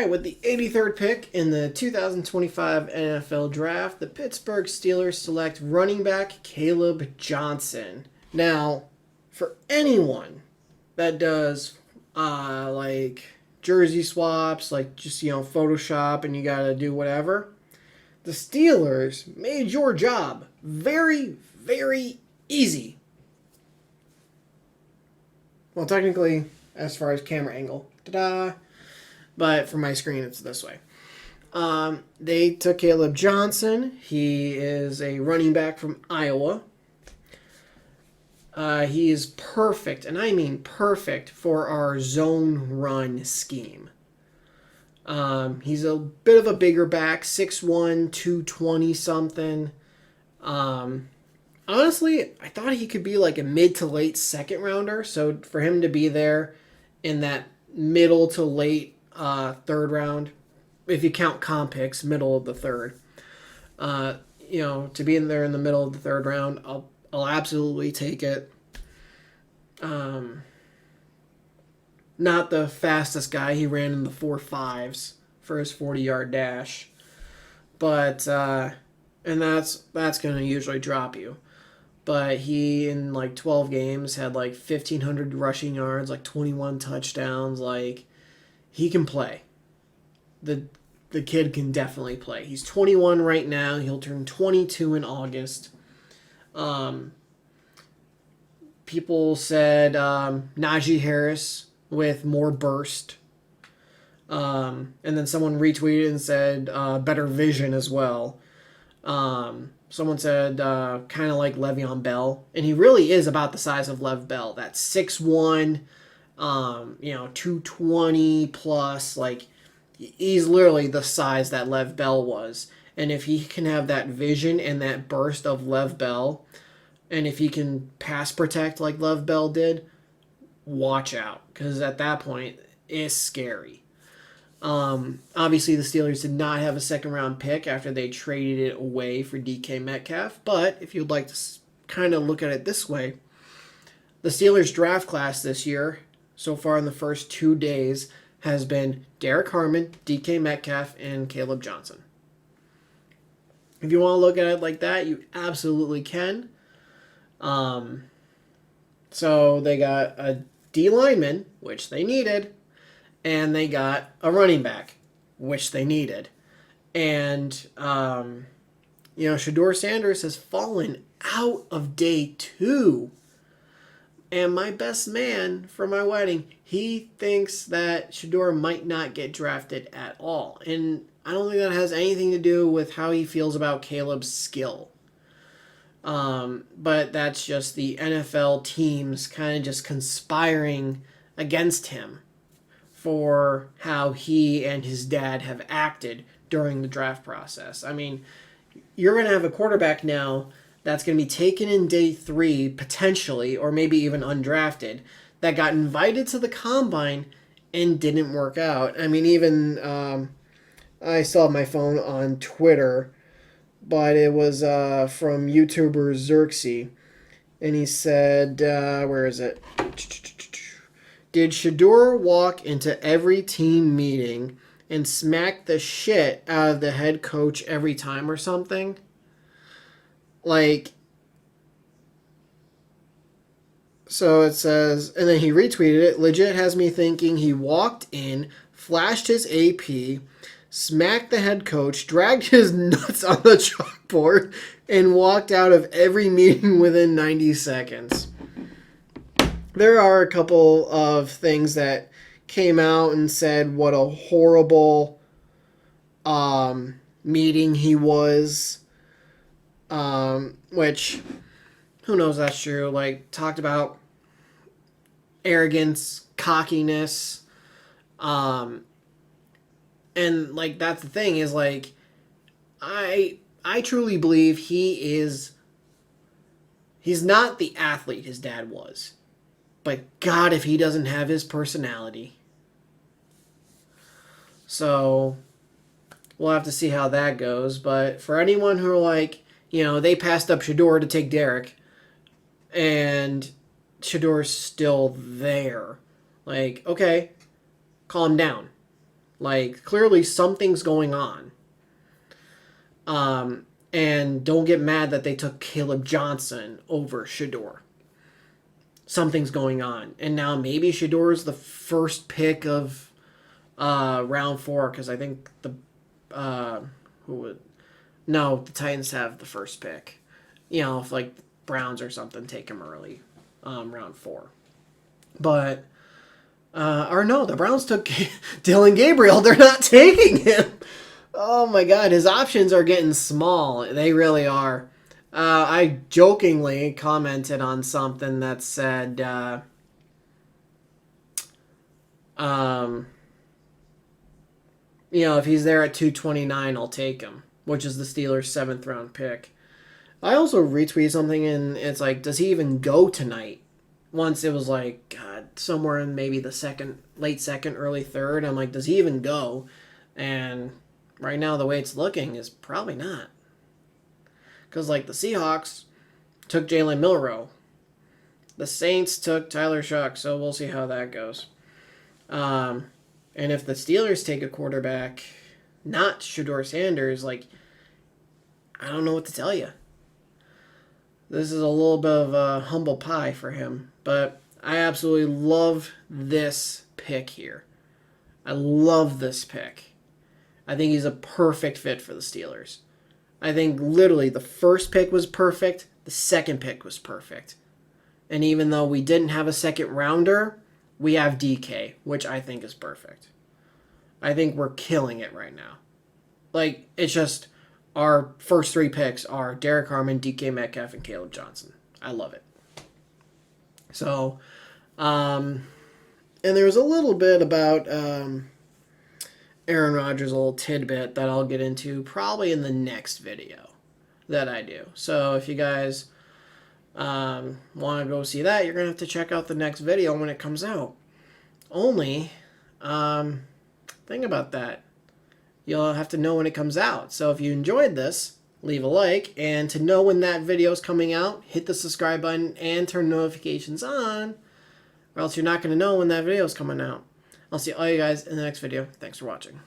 right, with the 83rd pick in the 2025 NFL Draft, the Pittsburgh Steelers select running back Kaleb Johnson. Now, for anyone that does like jersey swaps, like just Photoshop, and you gotta do whatever, the Steelers made your job very, very easy. Well, technically, as far as camera angle, ta-da! But for my screen, it's this way. They took Kaleb Johnson. He is a running back from Iowa. He is perfect, and I mean perfect, for our zone run scheme. He's a bit of a bigger back, 6'1", 220 something. Honestly, I thought he could be like a mid to late second rounder. So for him to be there in that middle to late third round, if you count comp picks, middle of the third, to be in there in the middle of the third round, I'll absolutely take it. Not the fastest guy. He ran in the 4.5s for his 40-yard dash. But, and that's going to usually drop you. But he, in like 12 games, had like 1,500 rushing yards, like 21 touchdowns. Like, he can play. The kid can definitely play. He's 21 right now. He'll turn 22 in August. People said Najee Harris with more burst. And then someone retweeted and said better vision as well. Someone said kind of like Le'Veon Bell. And he really is about the size of Lev Bell. That's 6'1", 220 plus. Like, he's literally the size that Lev Bell was. And if he can have that vision and that burst of Lev Bell, and if he can pass protect like Lev Bell did, watch out. Because at that point, it's scary. Obviously, the Steelers did not have a second-round pick after they traded it away for DK Metcalf. But if you'd like to kind of look at it this way, the Steelers draft class this year, so far in the first 2 days, has been Derek Harmon, DK Metcalf, and Kaleb Johnson. If you want to look at it like that, you absolutely can. So they got a D lineman, which they needed, and they got a running back, which they needed. And, Shedeur Sanders has fallen out of day 2. And my best man for my wedding, he thinks that Shedeur might not get drafted at all. And I don't think that has anything to do with how he feels about Caleb's skill. But that's just the NFL teams kind of just conspiring against him for how he and his dad have acted during the draft process. I mean, you're going to have a quarterback now that's going to be taken in day 3, potentially, or maybe even undrafted, that got invited to the combine and didn't work out. I mean, even I still have my phone on Twitter, but it was from YouTuber Xerxes, and he said, where is it? Did Shedeur walk into every team meeting and smack the shit out of the head coach every time or something? Like, so it says, and then he retweeted it, legit has me thinking he walked in, flashed his AP, smacked the head coach, dragged his nuts on the chalkboard, and walked out of every meeting within 90 seconds. There are a couple of things that came out and said what a horrible meeting he was, which, who knows that's true. Like, talked about arrogance, cockiness, and, like, that's the thing is, like, I truly believe he's not the athlete his dad was. But God, if he doesn't have his personality. So, we'll have to see how that goes. But for anyone who are like, they passed up Shedeur to take Derek, and Shedeur's still there. Like, okay, calm down. Like, clearly something's going on. And don't get mad that they took Kaleb Johnson over Shedeur. Something's going on. And now maybe Shedeur is the first pick of round 4, because I think the the Titans have the first pick. You know, if like Browns or something take him early, round 4. But or no, the Browns took Dylan Gabriel. They're not taking him. Oh my God, his options are getting small. They really are. I jokingly commented on something that said, if he's there at 229, I'll take him, which is the Steelers' 7th round pick. I also retweeted something, and it's like, does he even go tonight? Once it was like, God, somewhere in maybe the late second, early third. I'm like, does he even go? And right now, the way it's looking is probably not. Because, like, the Seahawks took Jalen Milroe. The Saints took Tyler Shuck, so we'll see how that goes. And if the Steelers take a quarterback, not Shedeur Sanders, like, I don't know what to tell you. This is a little bit of a humble pie for him. But I absolutely love this pick here. I love this pick. I think he's a perfect fit for the Steelers. I think literally the first pick was perfect. The second pick was perfect. And even though we didn't have a second rounder, we have DK, which I think is perfect. I think we're killing it right now. Like, it's just our first 3 picks are Derek Harmon, DK Metcalf, and Kaleb Johnson. I love it. So, and there was a little bit about Aaron Rodgers, a little tidbit that I'll get into probably in the next video that I do. So if you guys want to go see that, you're going to have to check out the next video when it comes out. Only, think about that. You'll have to know when it comes out. So if you enjoyed this, leave a like. And to know when that video is coming out, hit the subscribe button and turn notifications on. Or else you're not going to know when that video is coming out. I'll see all you guys in the next video. Thanks for watching.